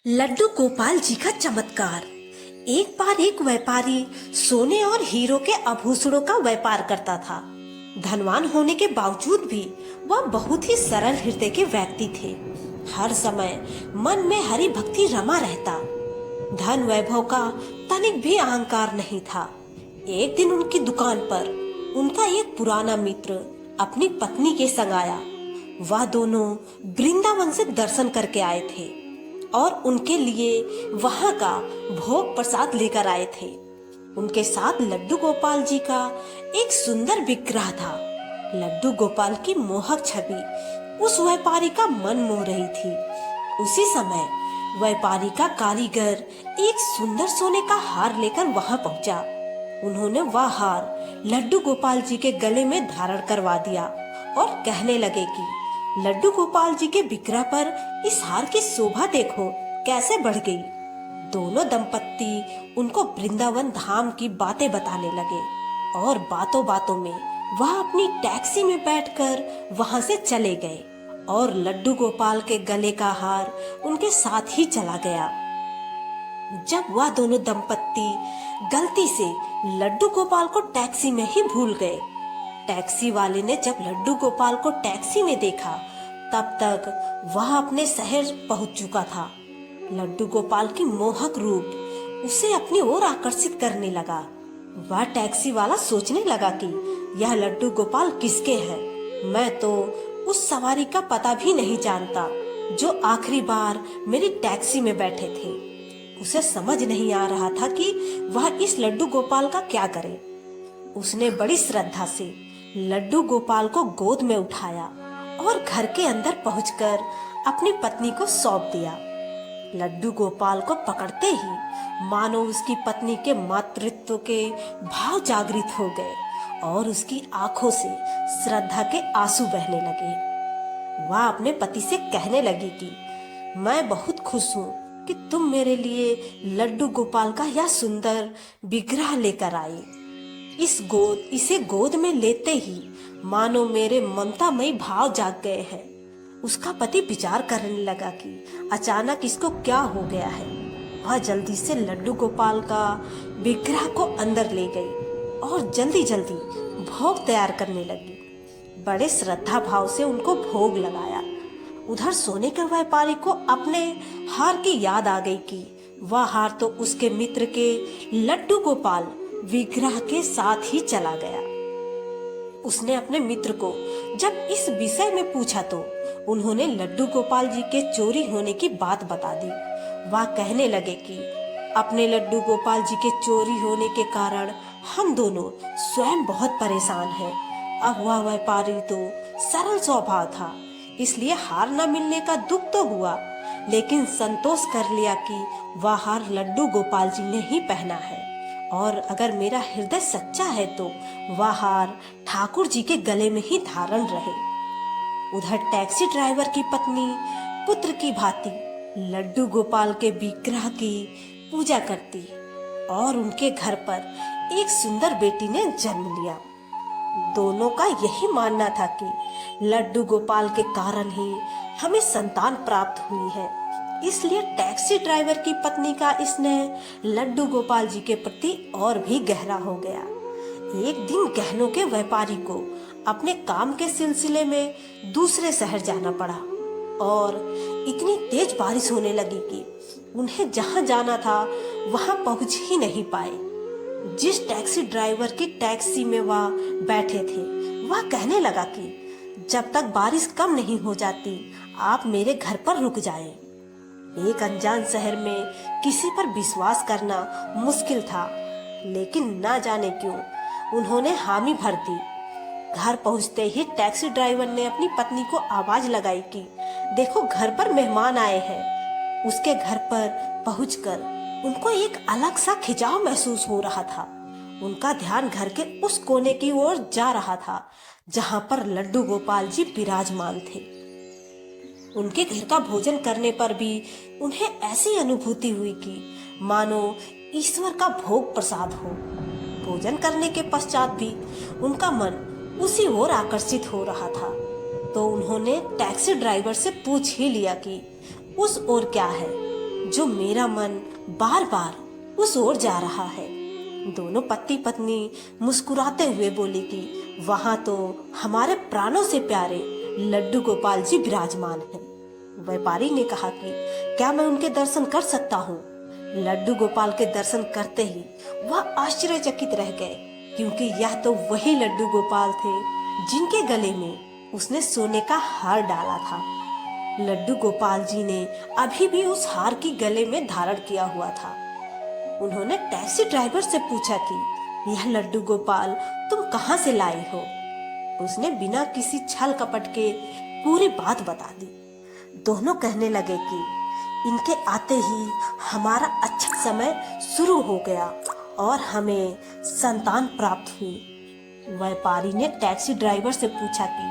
लड्डू गोपाल जी का चमत्कार। एक बार एक व्यापारी सोने और हीरो के आभूषणों का व्यापार करता था। धनवान होने के बावजूद भी वह बहुत ही सरल हृदय के व्यक्ति थे। हर समय मन में हरि भक्ति रमा रहता। धन वैभव का तनिक भी अहंकार नहीं था। एक दिन उनकी दुकान पर उनका एक पुराना मित्र अपनी पत्नी के संग आया। वह दोनों वृंदावन से दर्शन करके आए थे और उनके लिए वहां का भोग प्रसाद लेकर आए थे। उनके साथ लड्डू गोपाल जी का एक सुंदर विग्रह था। लड्डू गोपाल की मोहक छवि उस व्यापारी का मन मोह रही थी। उसी समय व्यापारी का कारीगर एक सुंदर सोने का हार लेकर वहां पहुंचा। उन्होंने वह हार लड्डू गोपाल जी के गले में धारण करवा दिया और कहने लगे कि लड्डू गोपाल जी के विग्रह पर इस हार की शोभा देखो कैसे बढ़ गई। दोनों दंपत्ति उनको वृंदावन धाम की बातें बताने लगे और बातों बातों में वह अपनी टैक्सी में बैठकर वहां से चले गए और लड्डू गोपाल के गले का हार उनके साथ ही चला गया। जब वह दोनों दंपत्ति गलती से लड्डू गोपाल को टैक्सी में ही भूल गए। टैक्सी वाले ने जब लड्डू गोपाल को टैक्सी में देखा तब तक वह अपने शहर पहुंच चुका था। लड्डू गोपाल की मोहक रूप उसे अपनी ओर आकर्षित करने लगा। वह टैक्सी वाला सोचने लगा कि यह लड्डू गोपाल किसके हैं। मैं तो उस सवारी का पता भी नहीं जानता जो आखिरी बार मेरी टैक्सी में बैठे थे। उसे समझ नहीं आ रहा था कि वह इस लड्डू गोपाल का क्या करे। उसने बड़ी श्रद्धा से लड्डू गोपाल को गोद में उठाया और घर के अंदर पहुंचकर अपनी पत्नी को सौंप दिया। लड्डू गोपाल को पकड़ते ही मानो उसकी पत्नी के मातृत्व के भाव जागृत हो गए और उसकी आंखों से श्रद्धा के आंसू बहने लगे। वह अपने पति से कहने लगी कि मैं बहुत खुश हूँ कि तुम मेरे लिए लड्डू गोपाल का यह सुंदर विग्रह लेकर आई। इसे गोद में लेते ही मानो मेरे ममतामयी भाव जाग गए हैं। उसका पति विचार करने लगा कि अचानक इसको क्या हो गया है। वह जल्दी से लड्डू गोपाल का विग्रह को अंदर ले गई और जल्दी जल्दी भोग तैयार करने लगी। बड़े श्रद्धा भाव से उनको भोग लगाया। उधर सोने के व्यापारी को अपने हार की याद आ गई कि वह हार तो उसके मित्र के लड्डू गोपाल विग्रह के साथ ही चला गया। उसने अपने मित्र को जब इस विषय में पूछा तो उन्होंने लड्डू गोपाल जी के चोरी होने की बात बता दी। वह कहने लगे कि अपने लड्डू गोपाल जी के चोरी होने के कारण हम दोनों स्वयं बहुत परेशान हैं। अब वह व्यापारी तो सरल स्वभाव था, इसलिए हार न मिलने का दुख तो हुआ, लेकिन संतोष कर लिया कि वह हार लड्डू गोपाल जी ने ही पहना है और अगर मेरा हृदय सच्चा है तो वह हार ठाकुर जी के गले में ही धारण रहे। उधर टैक्सी ड्राइवर की पत्नी पुत्र की भांति लड्डू गोपाल के विग्रह की पूजा करती और उनके घर पर एक सुंदर बेटी ने जन्म लिया। दोनों का यही मानना था कि लड्डू गोपाल के कारण ही हमें संतान प्राप्त हुई है, इसलिए टैक्सी ड्राइवर की पत्नी का स्नेह लड्डू गोपाल जी के प्रति और भी गहरा हो गया। एक दिन गहनों के व्यापारी को अपने काम के सिलसिले में दूसरे शहर जाना पड़ा और इतनी तेज बारिश होने लगी कि उन्हें जहां जाना था वहां पहुंच ही नहीं पाए। जिस टैक्सी ड्राइवर की टैक्सी में वह बैठे थे वह कहने लगा कि जब तक बारिश कम नहीं हो जाती आप मेरे घर पर रुक जाएं। एक अनजान शहर में किसी पर विश्वास करना मुश्किल था, लेकिन ना जाने क्यों उन्होंने हामी भर दी। घर पहुंचते ही टैक्सी ड्राइवर ने अपनी पत्नी को आवाज लगाई कि देखो घर पर मेहमान आए हैं। उसके घर पर पहुंचकर उनको एक अलग सा खिंचाव महसूस हो रहा था। उनका ध्यान घर के उस कोने की ओर जा रहा था जहां पर लड्डू गोपाल जी विराजमान थे। उनके घर का भोजन करने पर भी उन्हें ऐसी अनुभूति हुई कि मानो ईश्वर का भोग प्रसाद हो। भोजन करने के पश्चात भी उनका मन उसी ओर आकर्षित हो रहा था, तो उन्होंने टैक्सी ड्राइवर से पूछ ही लिया कि उस ओर क्या है। जो मेरा मन बार बार उस ओर जा रहा है। दोनों पति पत्नी मुस्कुराते हुए बोली कि वहां तो हमारे प्राणों से प्यारे लड्डू गोपाल जी विराजमान हैं। व्यापारी ने कहा कि क्या मैं उनके दर्शन कर सकता हूँ? लड्डू गोपाल के दर्शन करते ही वह आश्चर्यचकित रह गए, क्योंकि यह तो वही लड्डू गोपाल थे जिनके गले में उसने सोने का हार डाला था। लड्डू गोपाल जी ने अभी भी उस हार की गले में धारण किया हुआ था। उन्होंने टैक्सी ड्राइवर से पूछा कि यह लड्डू गोपाल तुम कहाँ से लाए हो? उसने बिना किसी छल कपट के पूरी बात बता दी। दोनों कहने लगे कि इनके आते ही हमारा अच्छा समय शुरू हो गया और हमें संतान प्राप्त हुई। व्यापारी ने टैक्सी ड्राइवर से पूछा कि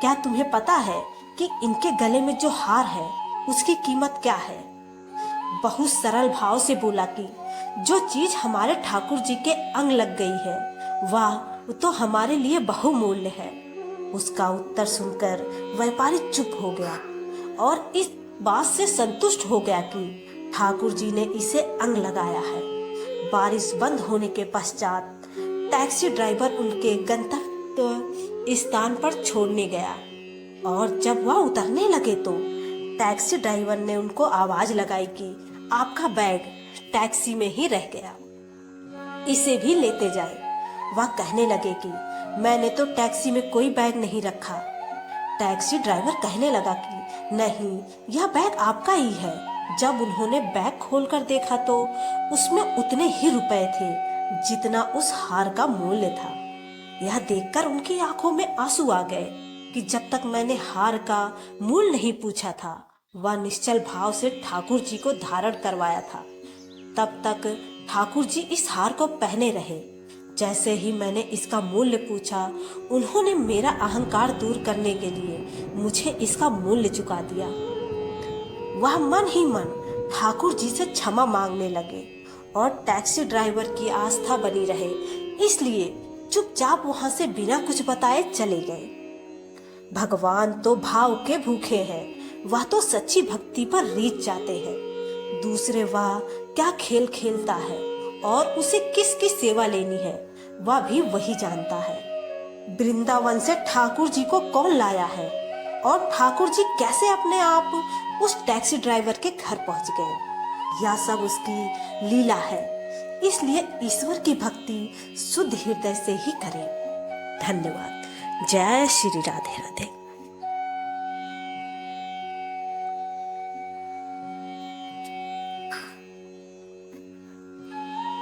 क्या तुम्हें पता है कि इनके गले में जो हार है उसकी कीमत क्या है? बहुत सरल भाव से बोला कि जो चीज हमारे ठाकुर जी के अंग लग गई है वह तो हमारे लिए बहुमूल्य है। उसका उत्तर सुनकर व्यापारी चुप हो गया और इस बात से संतुष्ट हो गया कि ठाकुर जी ने इसे अंग लगाया है। बारिश बंद होने के पश्चात टैक्सी ड्राइवर उनके गंतव्य स्थान पर छोड़ने गया और जब वह उतरने लगे तो टैक्सी ड्राइवर ने उनको आवाज लगाई कि आपका बैग टैक्सी में ही रह गया, इसे भी लेते जाए। वह कहने लगे कि मैंने तो टैक्सी में कोई बैग नहीं रखा। टैक्सी ड्राइवर कहने लगा कि नहीं, यह बैग आपका ही है। जब उन्होंने बैग खोलकर देखा तो उसमें उतने ही रुपए थे जितना उस हार का मूल्य था। यह देखकर उनकी आंखों में आंसू आ गए कि जब तक मैंने हार का मूल्य नहीं पूछा था, वह निश्चल भाव से ठाकुर जी को धारण करवाया था, तब तक ठाकुर जी इस हार को पहने रहे। जैसे ही मैंने इसका मूल्य पूछा, उन्होंने मेरा अहंकार दूर करने के लिए मुझे इसका मूल्य चुका दिया। वह मन ही मन ठाकुर जी से क्षमा मांगने लगे और टैक्सी ड्राइवर की आस्था बनी रहे, इसलिए चुपचाप वहां से बिना कुछ बताए चले गए। भगवान तो भाव के भूखे हैं, वह तो सच्ची भक्ति पर रीझ जाते हैं। दूसरे वह क्या खेल खेलता है और उसे किसकी सेवा लेनी है वह भी वही जानता है। वृंदावन से ठाकुर जी को कौन लाया है और ठाकुर जी कैसे अपने आप उस टैक्सी ड्राइवर के घर पहुंच गए, यह सब उसकी लीला है। इसलिए ईश्वर की भक्ति शुद्ध हृदय से ही करें। धन्यवाद। जय श्री राधे राधे।